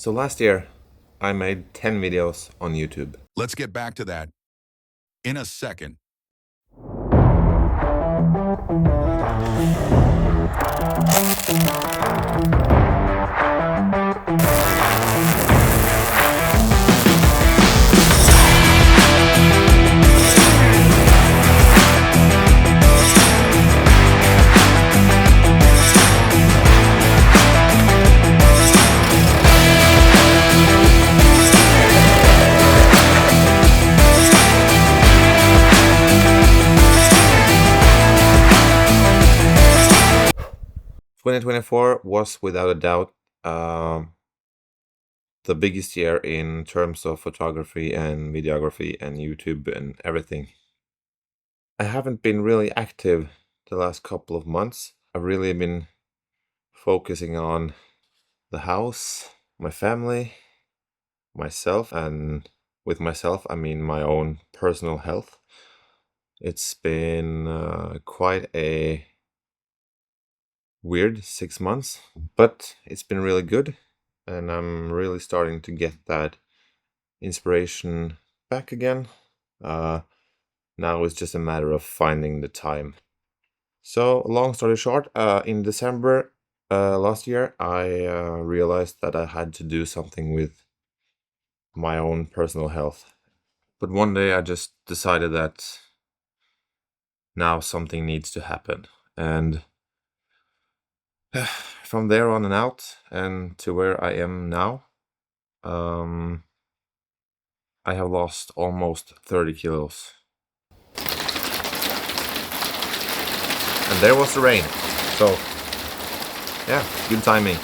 So last year, I made 10 videos on YouTube. Let's get back to that in a second. Twenty 2024 was without a doubt the biggest year in terms of photography and videography and YouTube and everything. I haven't been really active the last couple of months. I've really been focusing on the house, my family, myself, and with myself, I mean my own personal health. It's been quite a weird 6 months, but it's been really good, and I'm really starting to get that inspiration back again. Now it's just a matter of finding the time. So, long story short, in December last year, I realized that I had to do something with my own personal health. But one day I just decided that now something needs to happen. And from there on and out, and to where I am now, I have lost almost 30 kilos. And there was the rain. So, yeah, good timing.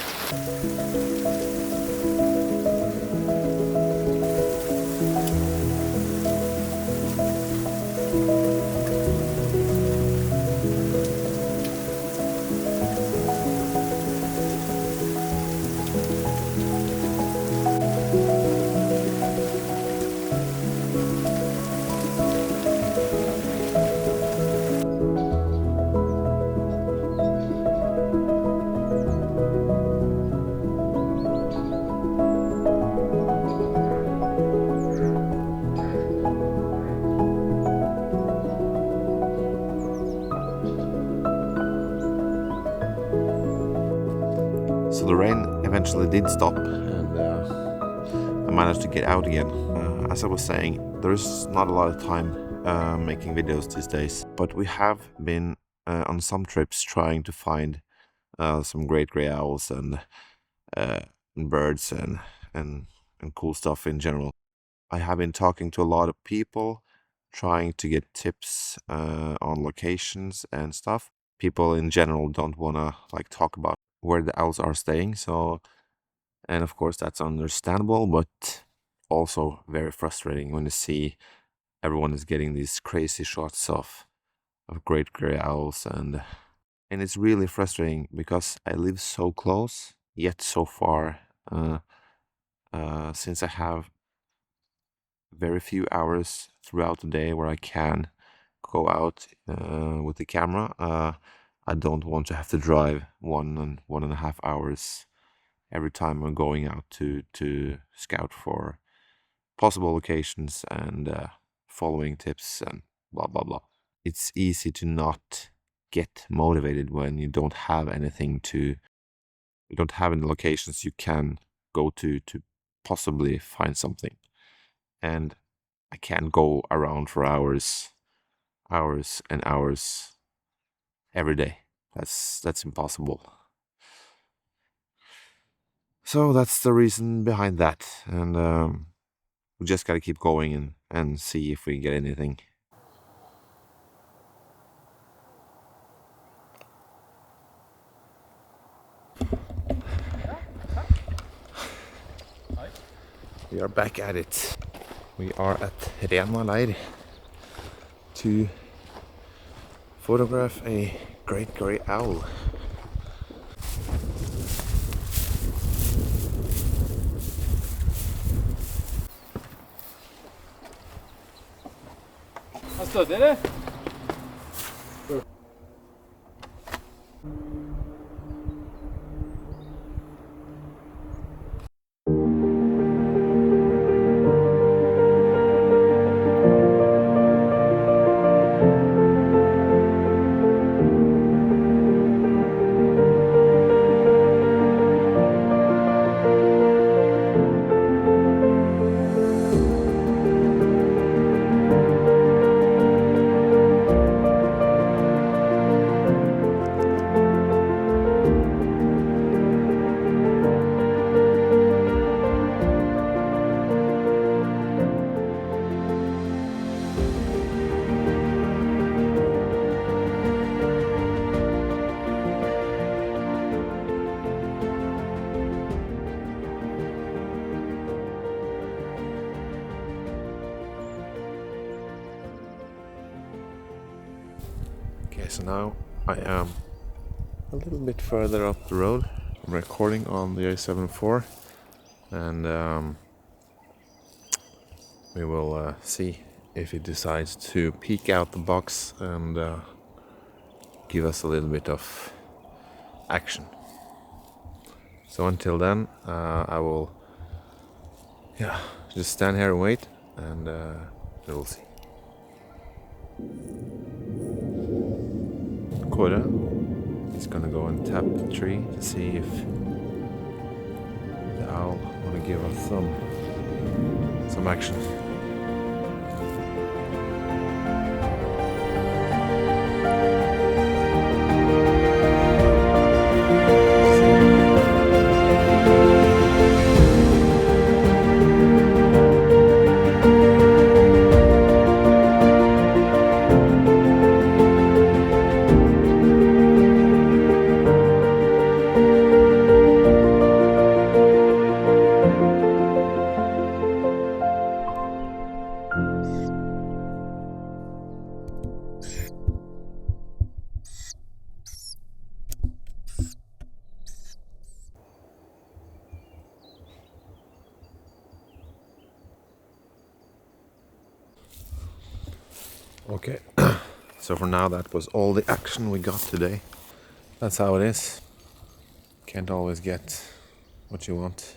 So the rain eventually did stop, and I managed to get out again. As I was saying, there's not a lot of time making videos these days, but we have been on some trips trying to find some great grey owls and birds and cool stuff in general. I have been talking to a lot of people, trying to get tips on locations and stuff. People in general don't want to talk about where the owls are staying, so, and of course that's understandable, but also very frustrating when you see everyone is getting these crazy shots of great grey owls, and it's really frustrating because I live so close yet so far, since I have very few hours throughout the day where I can go out with the camera. I don't want to have to drive 1.5 hours every time I'm going out to scout for possible locations and following tips and blah blah blah. It's easy to not get motivated when you don't have anything you don't have any locations you can go to possibly find something. And I can't go around for hours and hours every day. That's impossible. So that's the reason behind that, and we just gotta keep going and see if we get anything. We are back at it. We are at Rena to photograph a great grey owl. Stødig, eller? Okay, so now I am a little bit further up the road. I'm recording on the A7IV, and we will see if it decides to peek out the box and give us a little bit of action. So until then, I will just stand here and wait, and we will see. Kåre is gonna go and tap the tree to see if the owl wanna give us some action. Okay, so for now that was all the action we got today. That's how it is. Can't always get what you want.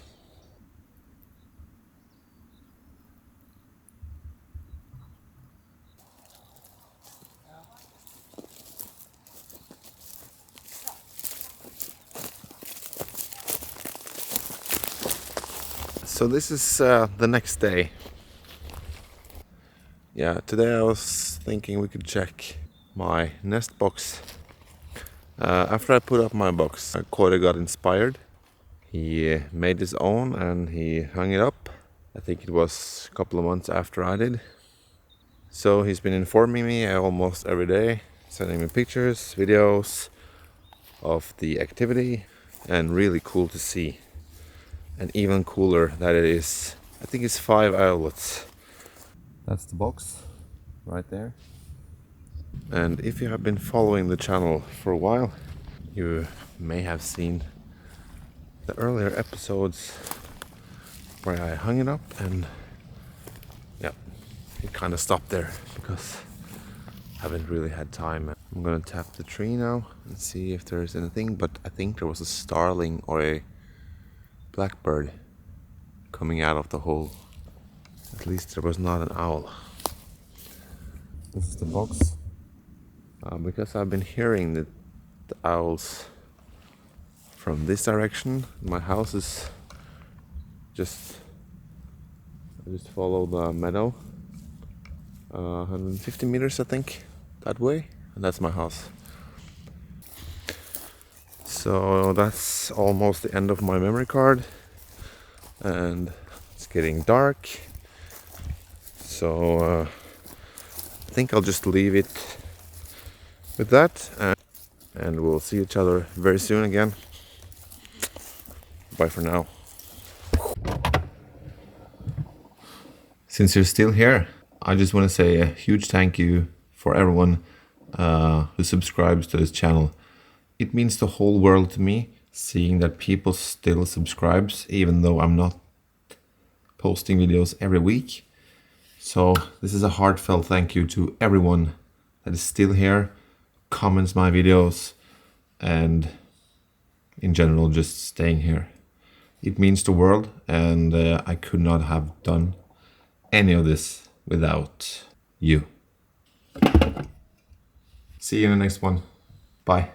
So this is the next day. Yeah, today I was thinking we could check my nest box. After I put up my box, Kåre got inspired. He made his own and he hung it up. I think it was a couple of months after I did. So he's been informing me almost every day, sending me pictures, videos of the activity, and really cool to see. And even cooler that it is, I think it's 5 outlets. That's the box right there. And if you have been following the channel for a while, you may have seen the earlier episodes where I hung it up, and yeah, it kind of stopped there because I haven't really had time. I'm gonna tap the tree now and see if there's anything, but I think there was a starling or a blackbird coming out of the hole. At least there was not an owl. This is the box. Because I've been hearing the owls from this direction. My house is I just follow the meadow, 150 meters I think that way, and that's my house. So that's almost the end of my memory card, and it's getting dark, so I think I'll just leave it with that, and we'll see each other very soon again. Bye for now. Since you're still here, I just want to say a huge thank you for everyone who subscribes to this channel. It means the whole world to me, seeing that people still subscribes, even though I'm not posting videos every week. So this is a heartfelt thank you to everyone that is still here, comments my videos, and in general just staying here. It means the world, and I could not have done any of this without you. See you in the next one. Bye.